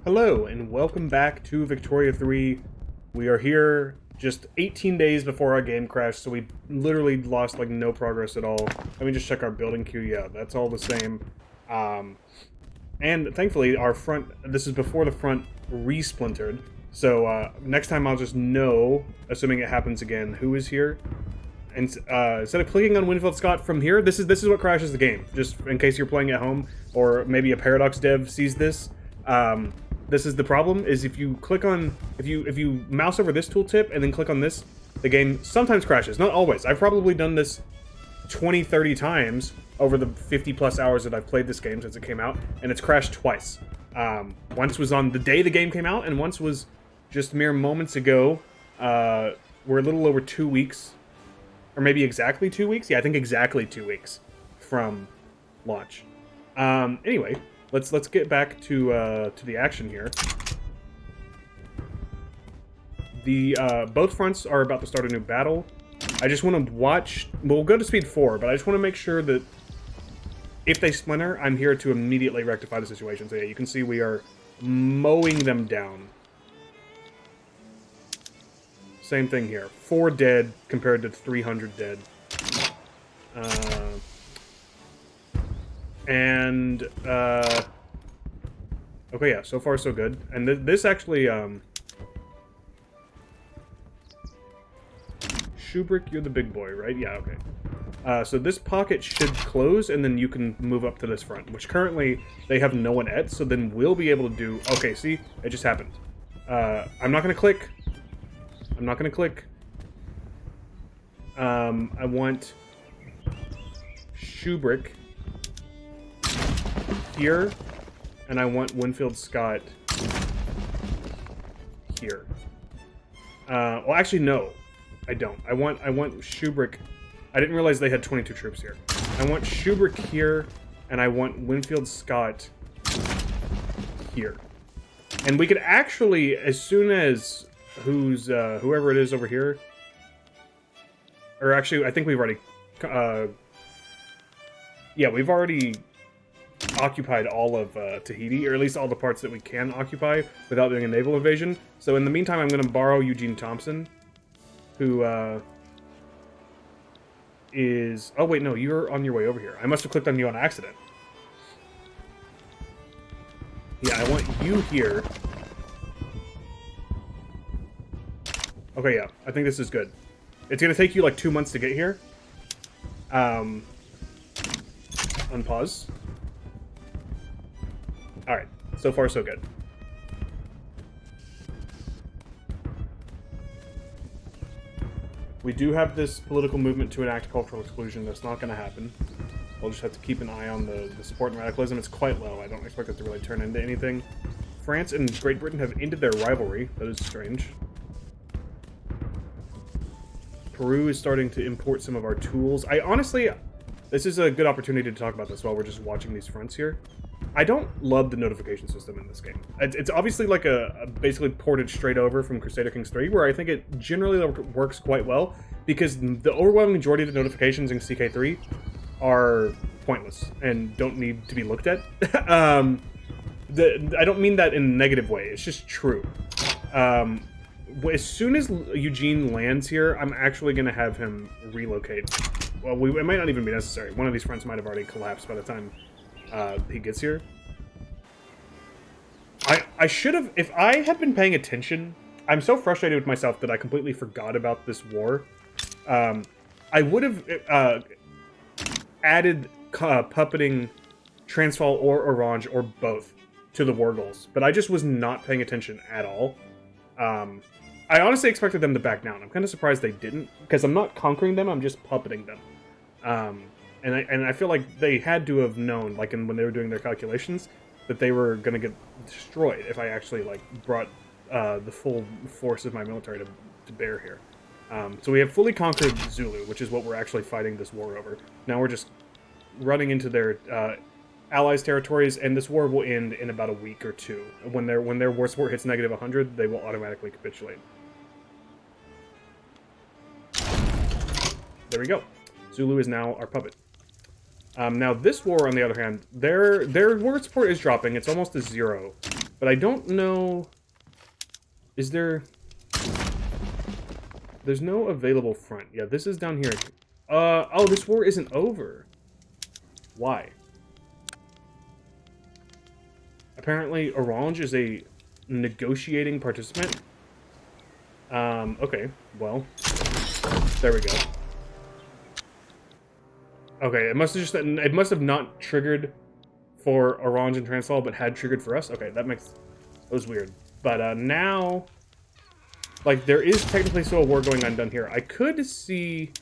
Hello, and welcome back to Victoria 3. We are here just 18 days before our game crashed, so we literally lost, like, no progress at all. Let me just check our building queue. Yeah, that's all the same. And thankfully, our front... This is before the front re-splintered, so next time I'll just know, assuming it happens again, who is here. And instead of clicking on Winfield Scott from here, this is what crashes the game, just in case you're playing at home, or maybe a Paradox dev sees this. This is the problem, is if you click on, if you mouse over this tooltip and then click on this, the game sometimes crashes. Not always. I've probably done this 20, 30 times over the 50 plus hours that I've played this game since it came out, and it's crashed twice. Once was on the day the game came out, and once was just mere moments ago. We're a little over 2 weeks, or maybe exactly 2 weeks? Yeah, I think exactly 2 weeks from launch. Anyway, let's get back to the action here. Both fronts are about to start a new battle. I just want to watch... We'll go to speed 4, but I just want to make sure that if they splinter, I'm here to immediately rectify the situation. So yeah, you can see we are mowing them down. Same thing here. 4 dead compared to 300 dead. Okay, yeah, so far so good. And this actually, Shubrick, you're the big boy, right? Yeah, okay. So this pocket should close, and then you can move up to this front, which currently they have no one at, so then we'll be able to do... Okay, see? It just happened. I'm not gonna click. I'm not gonna click. I want Shubrick here, and I want Winfield Scott here. Well, actually, no, I don't. I want Shubrick. I didn't realize they had 22 troops here. I want Shubrick here, and I want Winfield Scott here. And we could actually, as soon as whoever it is over here, or actually, I think we've already, yeah, we've already occupied all of Tahiti, or at least all the parts that we can occupy without doing a naval invasion. So in the meantime, I'm going to borrow Eugene Thompson, who is... Oh wait, no, you're on your way over here. I must have clicked on you on accident. Yeah, I want you here. Okay, yeah, I think this is good. It's going to take you like 2 months to get here. Unpause. Alright, so far so good. We do have this political movement to enact cultural exclusion. That's not going to happen. We'll just have to keep an eye on the support and radicalism. It's quite low. I don't expect it to really turn into anything. France and Great Britain have ended their rivalry. That is strange. Peru is starting to import some of our tools. I honestly... This is a good opportunity to talk about this while we're just watching these fronts here. I don't love the notification system in this game. It's obviously like a basically ported straight over from Crusader Kings 3, where I think it generally works quite well, because the overwhelming majority of the notifications in CK3 are pointless and don't need to be looked at. I don't mean that in a negative way, it's just true. As soon as Eugene lands here, I'm actually going to have him relocate. Well, it might not even be necessary. One of these fronts might have already collapsed by the time he gets here. I should have... If I had been paying attention... I'm so frustrated with myself that I completely forgot about this war. I would have added puppeting Transvaal or Orange, or both, to the war goals. But I just was not paying attention at all. I honestly expected them to back down. I'm kind of surprised they didn't, because I'm not conquering them, I'm just puppeting them. And I feel like they had to have known, like when they were doing their calculations, that they were going to get destroyed if I actually like brought the full force of my military to bear here. So we have fully conquered Zulu, which is what we're actually fighting this war over. Now we're just running into their allies' territories, and this war will end in about a week or two. When their war support hits negative 100, they will automatically capitulate. There we go. Zulu is now our puppet. Now this war, on the other hand, their war support is dropping. It's almost to 0. But I don't know... Is there... There's no available front. Yeah, this is down here. Oh, this war isn't over. Why? Apparently, Orange is a negotiating participant. Okay, well, there we go. Okay, it must have not triggered for Orange and Transvaal, but had triggered for us. Okay, that was weird. But now, like, there is technically still a war going on down here. I could see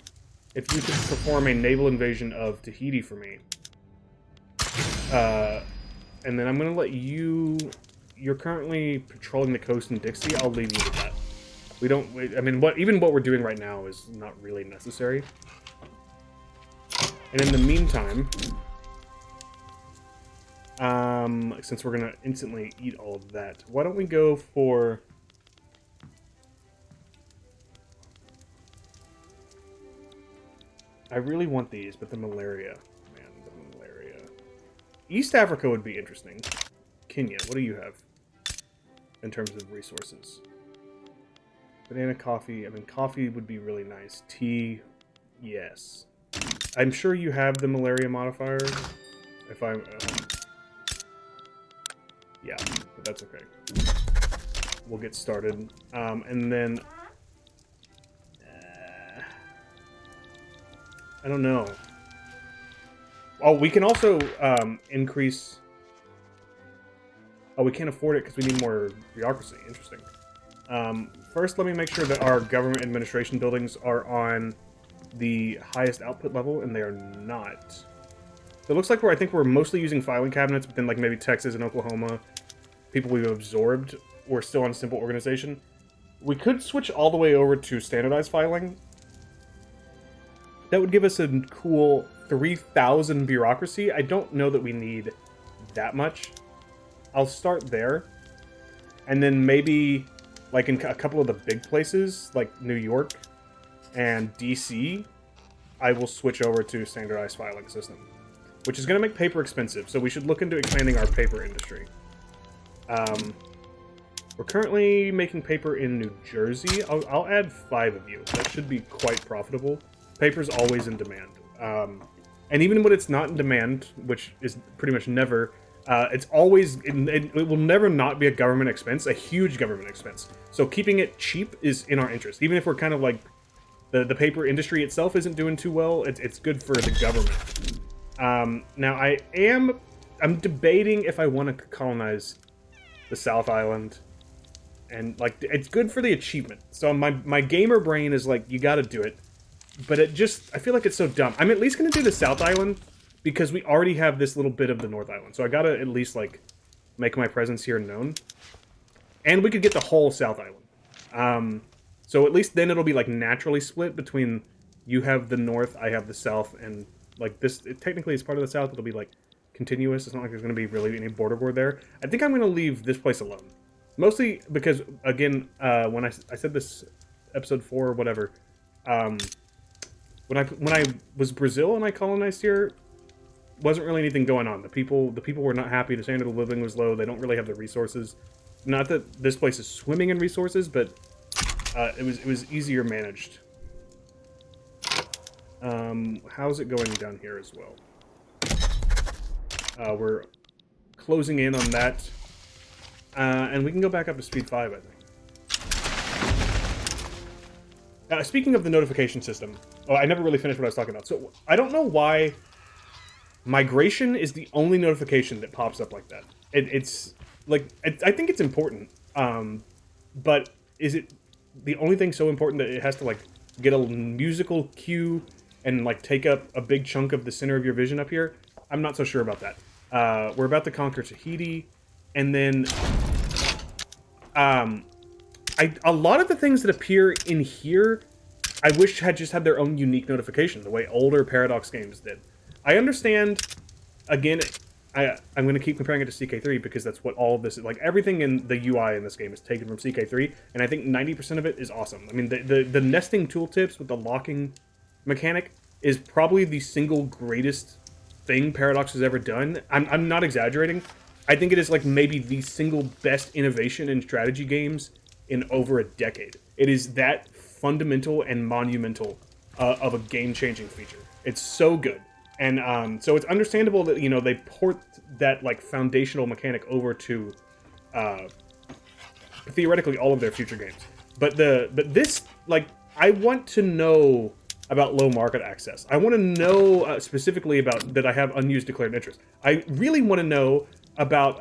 if you could perform a naval invasion of Tahiti for me. And then I'm gonna let you... You're currently patrolling the coast in Dixie. I'll leave you to that. We don't... I mean, even what we're doing right now is not really necessary. And in the meantime... since we're gonna instantly eat all of that, why don't we go for... I really want these, but the malaria... East Africa would be interesting. Kenya, what do you have in terms of resources? Banana, coffee. I mean, coffee would be really nice. Tea, yes. I'm sure you have the malaria modifier. If I'm... yeah, but that's okay. We'll get started. And then... I don't know. Oh, we can also increase... Oh, we can't afford it because we need more bureaucracy. Interesting. First, let me make sure that our government administration buildings are on the highest output level, and they are not. So it looks like I think we're mostly using filing cabinets, but then like maybe Texas and Oklahoma, people we've absorbed, we're still on simple organization. We could switch all the way over to standardized filing. That would give us a cool 3,000 bureaucracy. I don't know that we need that much. I'll start there. And then maybe, like in a couple of the big places, like New York and DC, I will switch over to standardized filing system, which is going to make paper expensive. So we should look into expanding our paper industry. We're currently making paper in New Jersey. I'll add 5 of you. That should be quite profitable. Paper's always in demand. And even when it's not in demand, which is pretty much never, it's always, it will never not be a government expense, a huge government expense. So keeping it cheap is in our interest. Even if we're kind of like, the paper industry itself isn't doing too well, it's good for the government. Now I'm debating if I want to colonize the South Island. And like, it's good for the achievement. So my gamer brain is like, you gotta do it. But I feel like it's so dumb. I'm at least going to do the South Island because we already have this little bit of the North Island. So I got to at least, like, make my presence here known. And we could get the whole South Island. So at least then it'll be, like, naturally split between you have the North, I have the South, and, like, this, technically as part of the South, it'll be, like, continuous. It's not like there's going to be really any border war there. I think I'm going to leave this place alone. Mostly because, again, when I said this episode 4 or whatever, When I was Brazil and I colonized here, wasn't really anything going on. The people were not happy. The standard of living was low. They don't really have the resources. Not that this place is swimming in resources, but it was easier managed. How's it going down here as well? We're closing in on that, and we can go back up to speed 5, I think. Speaking of the notification system, I never really finished what I was talking about. So I don't know why migration is the only notification that pops up like that. It's like, I think it's important, but is it the only thing so important that it has to like get a musical cue and like take up a big chunk of the center of your vision up here? I'm not so sure about that. We're about to conquer Tahiti, and then a lot of the things that appear in here, I wish had just had their own unique notification, the way older Paradox games did. I understand, again, I'm going to keep comparing it to CK3 because that's what all of this is. Like, everything in the UI in this game is taken from CK3, and I think 90% of it is awesome. I mean, the nesting tooltips with the locking mechanic is probably the single greatest thing Paradox has ever done. I'm not exaggerating. I think it is like maybe the single best innovation in strategy games in over a decade. It is that fundamental and monumental of a game-changing feature. It's so good. And so it's understandable that, you know, they port that, like, foundational mechanic over to theoretically all of their future games. But this, like, I want to know about low market access. I want to know specifically about that I have unused declared interest. I really want to know about,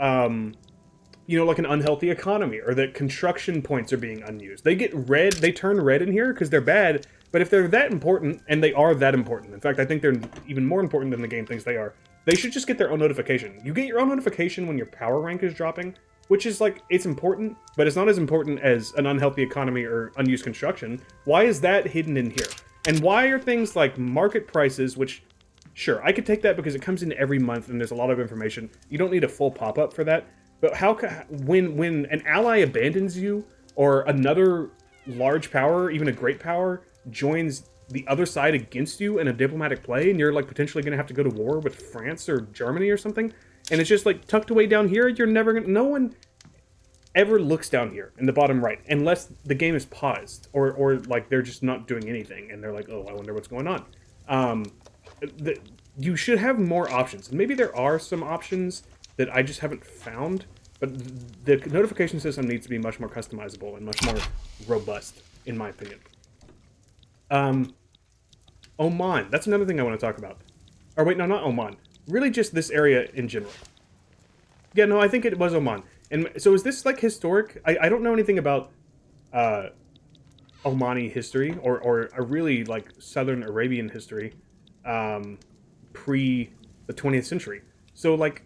you know, like an unhealthy economy, or that construction points are being unused. They get red, they turn red in here because they're bad, but if they're that important, and they are that important, in fact, I think they're even more important than the game thinks they are, they should just get their own notification. You get your own notification when your power rank is dropping, which is, like, it's important, but it's not as important as an unhealthy economy or unused construction. Why is that hidden in here? And why are things like market prices, which, sure, I could take that because it comes in every month and there's a lot of information. You don't need a full pop-up for that. But how when an ally abandons you, or another large power, even a great power, joins the other side against you in a diplomatic play, and you're, like, potentially going to have to go to war with France or Germany or something, and it's just, like, tucked away down here, you're never going to... No one ever looks down here in the bottom right, unless the game is paused, or like, they're just not doing anything, and they're like, oh, I wonder what's going on. You should have more options, and maybe there are some options that I just haven't found, but the notification system needs to be much more customizable and much more robust, in my opinion. Oman, that's another thing I want to talk about. Or wait, no, not Oman. Really just this area in general. Yeah, no, I think it was Oman. And so is this, like, historic? I don't know anything about Omani history, or a really, like, Southern Arabian history pre the 20th century. So, like,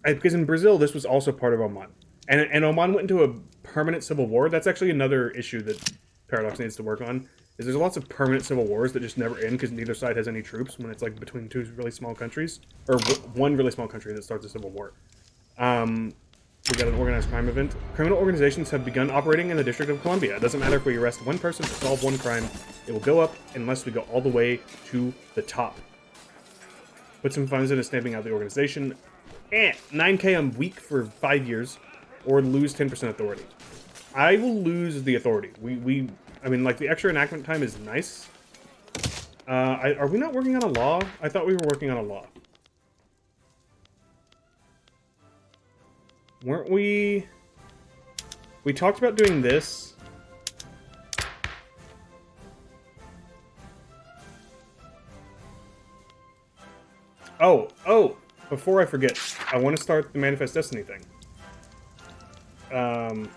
because in Brazil, this was also part of Oman. And Oman went into a permanent civil war. That's actually another issue that Paradox needs to work on, is there's lots of permanent civil wars that just never end because neither side has any troops when it's, like, between two really small countries. Or one really small country that starts a civil war. We got an organized crime event. Criminal organizations have begun operating in the District of Columbia. It doesn't matter if we arrest one person to solve one crime. It will go up unless we go all the way to the top. Put some funds into stamping out the organization. 9K a week for 5 years, or lose 10% authority. I will lose the authority. I mean, like, the extra enactment time is nice. Are we not working on a law? I thought we were working on a law. Weren't we... We talked about doing this. Oh, before I forget, I want to start the Manifest Destiny thing. And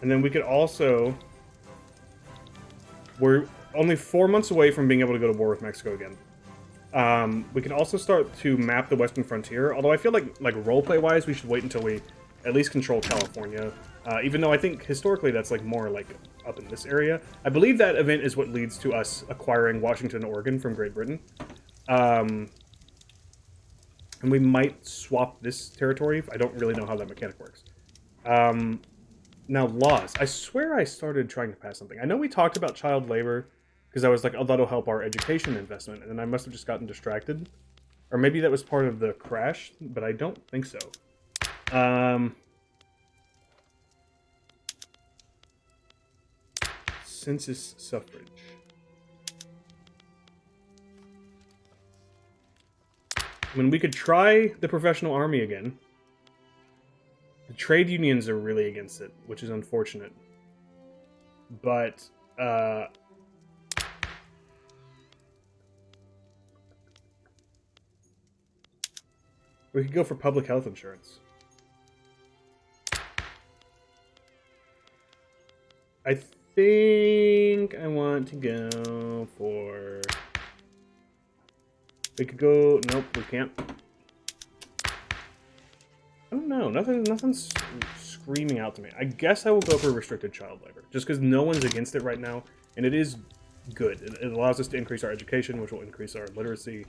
then we could also... We're only 4 months away from being able to go to war with Mexico again. We can also start to map the Western frontier, although I feel like roleplay-wise, we should wait until we at least control California. Even though I think historically that's, like, more, like, up in this area. I believe that event is what leads to us acquiring Washington and Oregon from Great Britain. And we might swap this territory. I don't really know how that mechanic works. Now, laws. I swear I started trying to pass something. I know we talked about child labor, because I was like, oh, that'll help our education investment, and then I must have just gotten distracted. Or maybe that was part of the crash, but I don't think so. Census suffrage. I mean, we could try the professional army again. The trade unions are really against it, which is unfortunate. But, we could go for public health insurance. I think I want to go for... We could go... Nope, we can't. I don't know. Nothing's screaming out to me. I guess I will go for restricted child labor, just because no one's against it right now, and it is good. It allows us to increase our education, which will increase our literacy,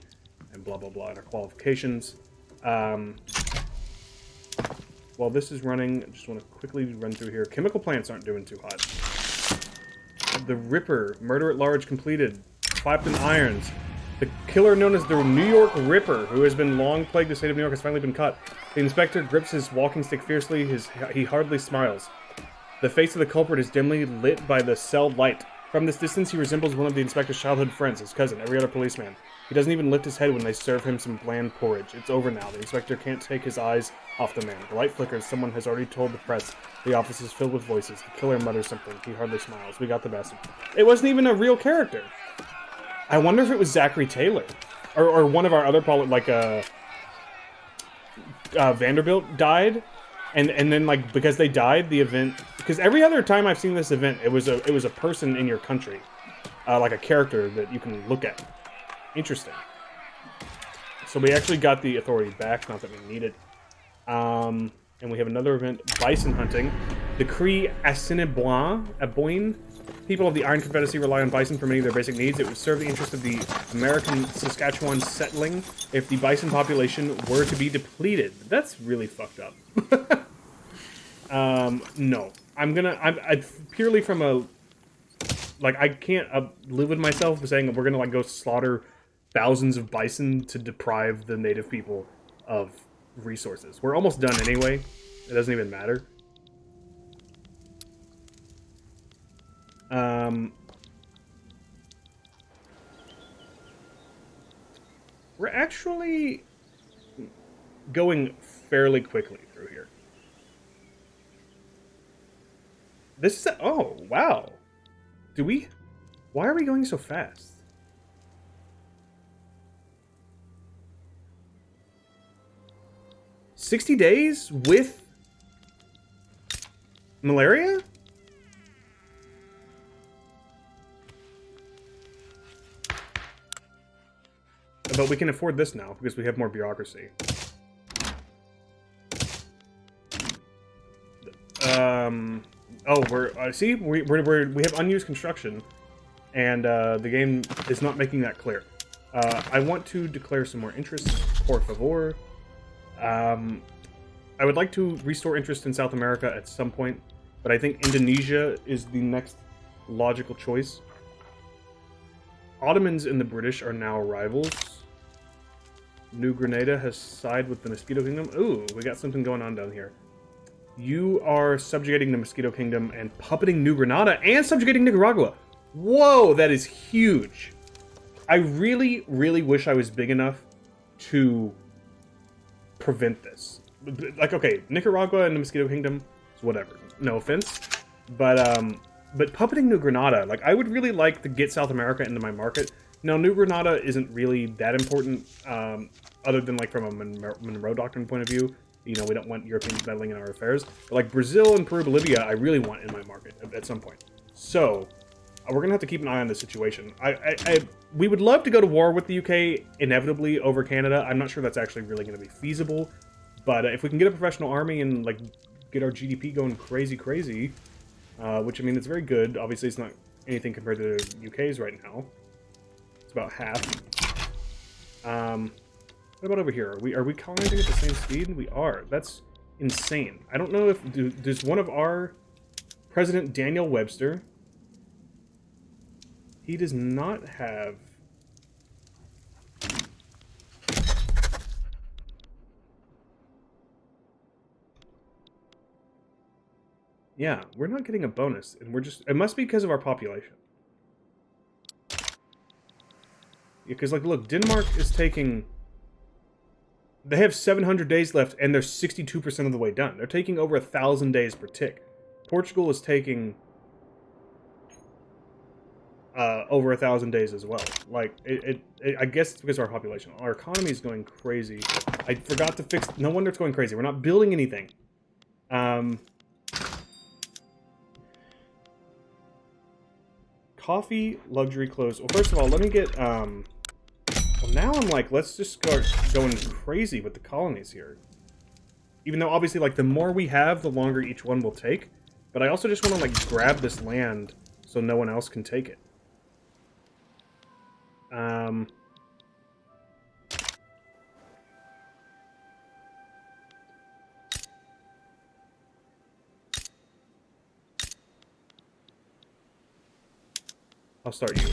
and blah, blah, blah, and our qualifications. While this is running, I just want to quickly run through here. Chemical plants aren't doing too hot. The Ripper, Murder at Large completed. clapped in irons. The killer known as the New York Ripper, who has been long plagued the state of New York, has finally been caught. The inspector grips his walking stick fiercely. He hardly smiles. The face of the culprit is dimly lit by the cell light. From this distance, he resembles one of the inspector's childhood friends, his cousin, every other policeman. He doesn't even lift his head when they serve him some bland porridge. It's over now. The inspector can't take his eyes off the man. The light flickers. Someone has already told the press. The office is filled with voices. The killer mutters something. He hardly smiles. We got the bastard. It wasn't even a real character. I wonder if it was Zachary Taylor. Or one of our other, like, Vanderbilt died. And then, like, because they died, the event... Because every other time I've seen this event, it was a person in your country. Like a character that you can look at. Interesting. So we actually got the authority back, not that we need it. And we have another event, bison hunting. The Cree Assiniboine people of the Iron Confederacy rely on bison for many of their basic needs. It would serve the interest of the American Saskatchewan settling if the bison population were to be depleted. That's really fucked up. No. I purely from a... Like, I can't live with myself saying we're gonna, like, go slaughter thousands of bison to deprive the native people of resources. We're almost done anyway. It doesn't even matter. We're actually going fairly quickly through here. This is oh, wow. Why are we going so fast? $60 days with malaria? But we can afford this now because we have more bureaucracy. Oh, we have unused construction, and the game is not making that clear. I want to declare some more interest, por favor. I would like to restore interest in South America at some point, but I think Indonesia is the next logical choice. Ottomans and the British are now rivals. New Granada has sided with the Mosquito Kingdom. Ooh, we got something going on down here. You are subjugating the Mosquito Kingdom and puppeting New Granada and subjugating Nicaragua. Whoa, that is huge. I really, really wish I was big enough to prevent this. Like, okay, Nicaragua and the Mosquito Kingdom, whatever. No offense. But puppeting New Granada, like, I would really like to get South America into my market. Now, New Granada isn't really that important, other than, like, from a Monroe Doctrine point of view. You know, we don't want Europeans meddling in our affairs. But, like, Brazil and Peru, Bolivia, I really want in my market at some point. So, we're going to have to keep an eye on this situation. We would love to go to war with the UK, inevitably, over Canada. I'm not sure that's actually really going to be feasible. But if we can get a professional army and, like, get our GDP going crazy, which, I mean, it's very good. Obviously, it's not anything compared to the UK's right now. It's about half. What about over here? Are we colonizing at the same speed? We are. That's insane. I don't know if... Does one of our... President Daniel Webster... He does not have... Yeah, we're not getting a bonus, and we're just... It must be because of our population. Yeah, because, like, look, Denmark is taking... They have 700 days left, and they're 62% of the way done. They're taking over 1,000 days per tick. Portugal is taking... over 1,000 days as well. Like, I guess it's because of our population. Our economy is going crazy. I forgot to fix... No wonder it's going crazy. We're not building anything. Coffee, luxury clothes. Well, first of all, let me get... Well, now I'm like, let's just start going crazy with the colonies here. Even though, obviously, like, the more we have, the longer each one will take. But I also just want to, like, grab this land so no one else can take it. I'll start you.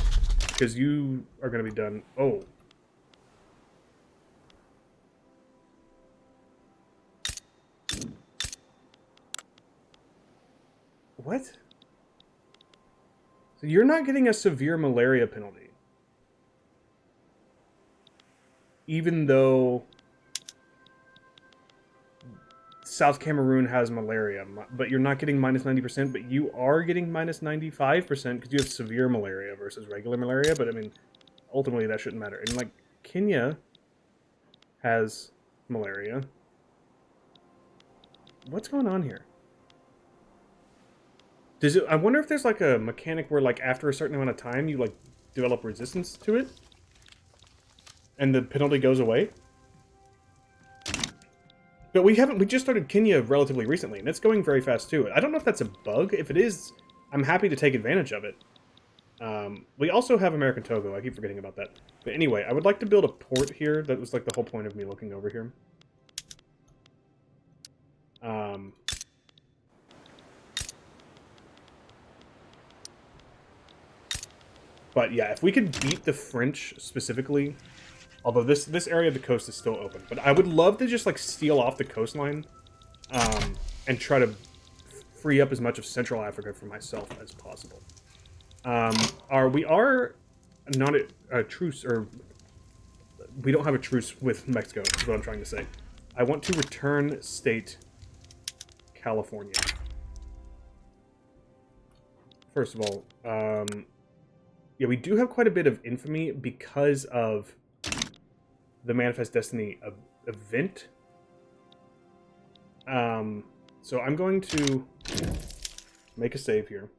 because you are going to be done. Oh. What? So you're not getting a severe malaria penalty. Even though South Cameroon has malaria, but you're not getting minus 90%, but you are getting minus 95% because you have severe malaria versus regular malaria, but I mean, ultimately that shouldn't matter. And like, Kenya has malaria. What's going on here? Does it, I wonder if there's like a mechanic where like after a certain amount of time you like develop resistance to it and the penalty goes away? But we just started Kenya relatively recently, and it's going very fast too. I don't know if that's a bug. If it is, I'm happy to take advantage of it. We also have American Togo. I keep forgetting about that. But anyway, I would like to build a port here. That was like the whole point of me looking over here. But yeah, if we could beat the French specifically... Although this area of the coast is still open. But I would love to just, like, steal off the coastline and try to free up as much of Central Africa for myself as possible. We are not a truce, or we don't have a truce with Mexico, is what I'm trying to say. I want to return state California. First of all, yeah, we do have quite a bit of infamy because of the Manifest Destiny event. So I'm going to make a save here.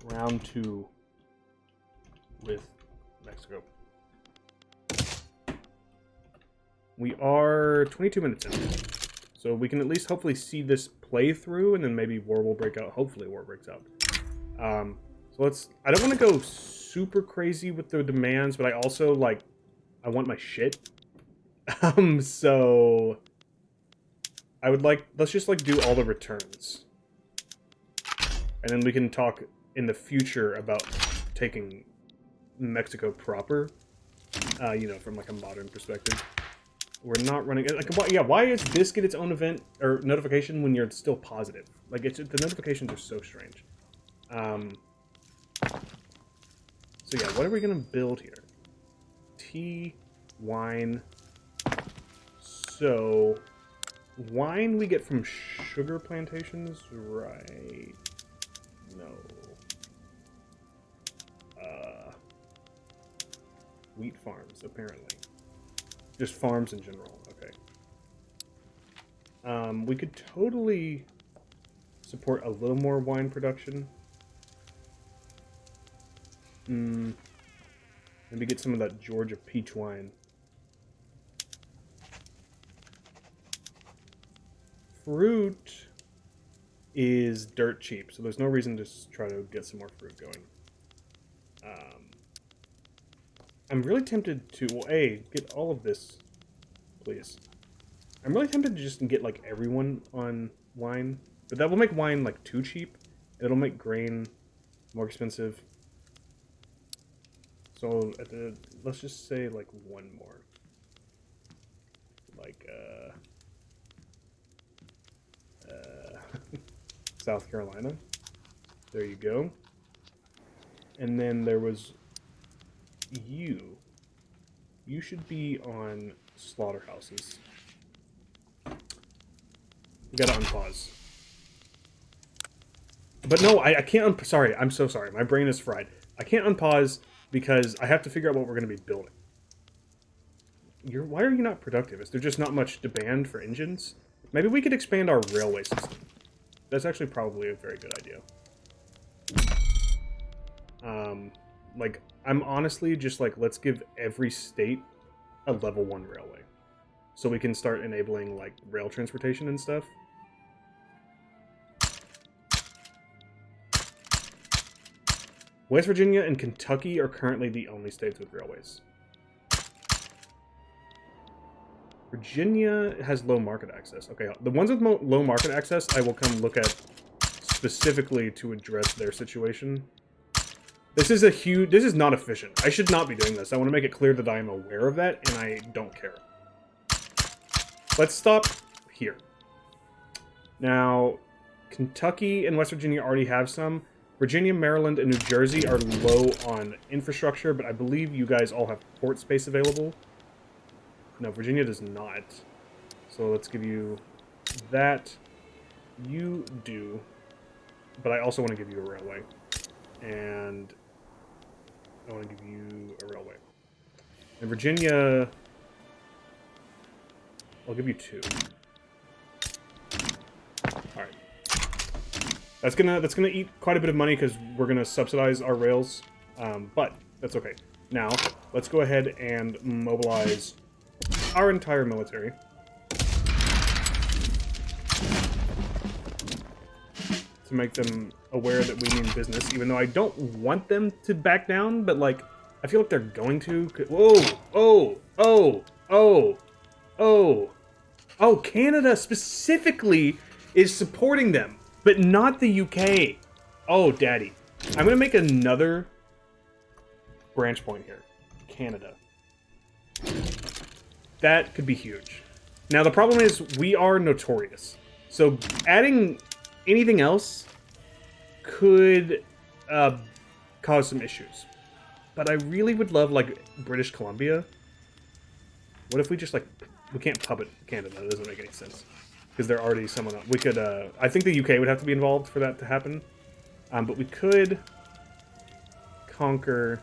Round 2 with Mexico. We are 22 minutes in. So we can at least hopefully see this play through, and then maybe war will break out. Hopefully war breaks out. So let's... I don't want to go super crazy with the demands, but I also, like, I want my shit. So... I would like... Let's just, like, do all the returns. And then we can talk in the future about taking Mexico proper. You know, from, like, a modern perspective. We're not running... Like, why does this get its own event or notification when you're still positive? Like, the notifications are so strange. So yeah, what are we gonna build here? Tea, wine. So, wine we get from sugar plantations, right? No. Wheat farms, apparently. Just farms in general, okay. We could totally support a little more wine production. Maybe get some of that Georgia peach wine. Fruit is dirt cheap, so there's no reason to try to get some more fruit going. I'm really tempted to... Well, A, get all of this, please. I'm really tempted to just get, like, everyone on wine. But that will make wine, like, too cheap. It'll make grain more expensive. So, let's just say, like, one more. Like, South Carolina. There you go. And then there was you. You should be on slaughterhouses. You gotta unpause. But no, I can't sorry, I'm so sorry. My brain is fried. I can't unpause because I have to figure out what we're going to be building. Why are you not productive? Is there just not much demand for engines? Maybe we could expand our railway system. That's actually probably a very good idea. Like, I'm honestly just like, let's give every state a level 1 railway. So we can start enabling, like, rail transportation and stuff. West Virginia and Kentucky are currently the only states with railways. Virginia has low market access. Okay, the ones with low market access, I will come look at specifically to address their situation. This is not efficient. I should not be doing this. I want to make it clear that I am aware of that, and I don't care. Let's stop here. Now, Kentucky and West Virginia already have some. Virginia, Maryland, and New Jersey are low on infrastructure, but I believe you guys all have port space available. No, Virginia does not. So let's give you that. You do. But I also want to give you a railway. And I want to give you a railway. And Virginia, I'll give you 2. Alright. That's gonna eat quite a bit of money because we're gonna subsidize our rails. But that's okay. Now, let's go ahead and mobilize our entire military. To make them aware that we mean business, even though I don't want them to back down, but, like, I feel like they're going to. Whoa! Oh, Canada specifically is supporting them, but not the UK. Oh, daddy. I'm gonna make another branch point here. Canada. That could be huge. Now, the problem is we are notorious. So, adding anything else could cause some issues. But I really would love, like, British Columbia. What if we just, like, we can't puppet Canada? That doesn't make any sense. Because they're already someone else. We could, I think the UK would have to be involved for that to happen. But we could conquer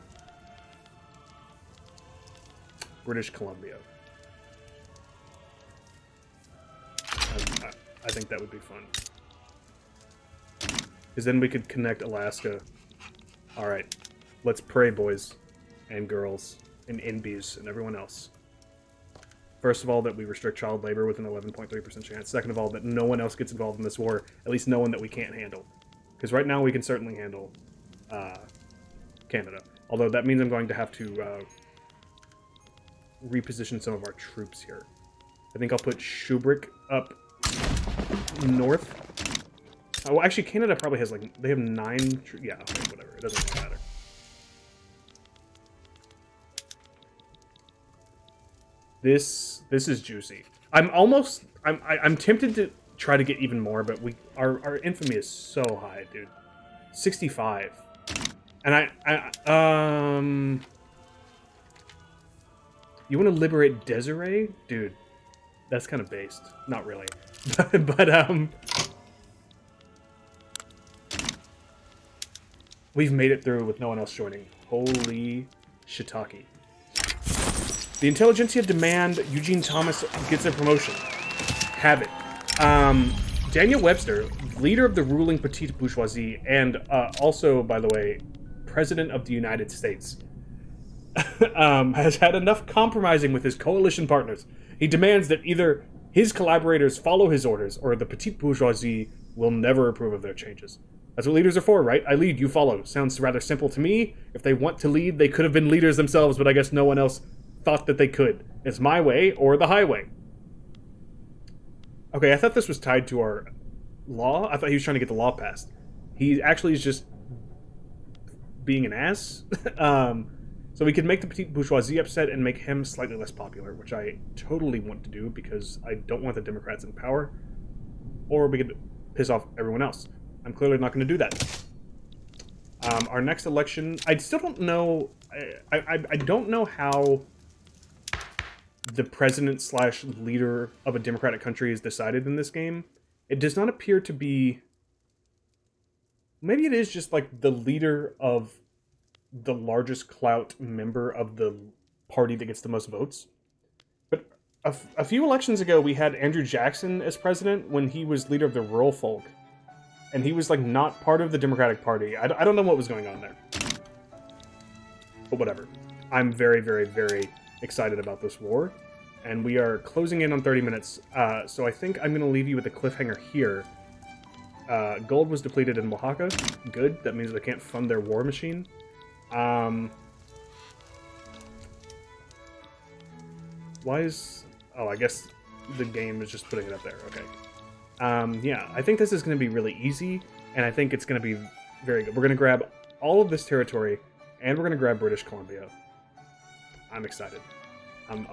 British Columbia. I think that would be fun. Because then we could connect Alaska. Alright. Let's pray, boys and girls and NBs and everyone else. First of all, that we restrict child labor with an 11.3% chance. Second of all, that no one else gets involved in this war. At least no one that we can't handle. Because right now we can certainly handle Canada. Although that means I'm going to have to reposition some of our troops here. I think I'll put Shubrick up north. Oh, well, actually, Canada probably has, like, they have 9... Yeah, okay, whatever. It doesn't really matter. This is juicy. I'm tempted to try to get even more, but our infamy is so high, dude. 65. And you want to liberate Desiree? Dude, that's kind of based. Not really. but we've made it through with no one else joining. Holy shiitake. The intelligentsia demand Eugene Thomas gets a promotion. Have it. Daniel Webster, leader of the ruling petite bourgeoisie, and also, by the way, President of the United States, has had enough compromising with his coalition partners. He demands that either his collaborators follow his orders, or the petite bourgeoisie will never approve of their changes. That's what leaders are for, right? I lead, you follow. Sounds rather simple to me. If they want to lead, they could have been leaders themselves, but I guess no one else thought that they could. It's my way or the highway. Okay, I thought this was tied to our law. I thought he was trying to get the law passed. He actually is just being an ass. So we could make the petite bourgeoisie upset and make him slightly less popular, which I totally want to do because I don't want the Democrats in power. Or we could piss off everyone else. I'm clearly not going to do that. Our next election, I still don't know. I don't know how the president / leader of a democratic country is decided in this game. It does not appear to be... Maybe it is just like the leader of the largest clout member of the party that gets the most votes. But a few elections ago, we had Andrew Jackson as president when he was leader of the rural folk. And he was, like, not part of the Democratic Party. I don't know what was going on there. But whatever. I'm very, very, very excited about this war. And we are closing in on 30 minutes. So I think I'm going to leave you with a cliffhanger here. Gold was depleted in Oaxaca. Good. That means they can't fund their war machine. Why is... Oh, I guess the game is just putting it up there. Okay. Yeah, I think this is going to be really easy, and I think it's going to be very good. We're going to grab all of this territory, and we're going to grab British Columbia. I'm excited. I'm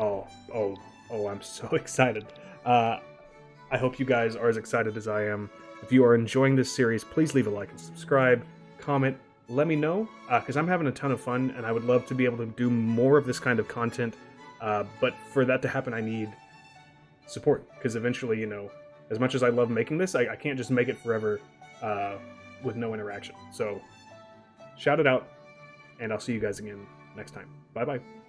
so excited. I hope you guys are as excited as I am. If you are enjoying this series, please leave a like and subscribe, comment, let me know, because I'm having a ton of fun, and I would love to be able to do more of this kind of content, but for that to happen, I need support, because eventually, you know, as much as I love making this, I can't just make it forever with no interaction. So, shout it out, and I'll see you guys again next time. Bye-bye.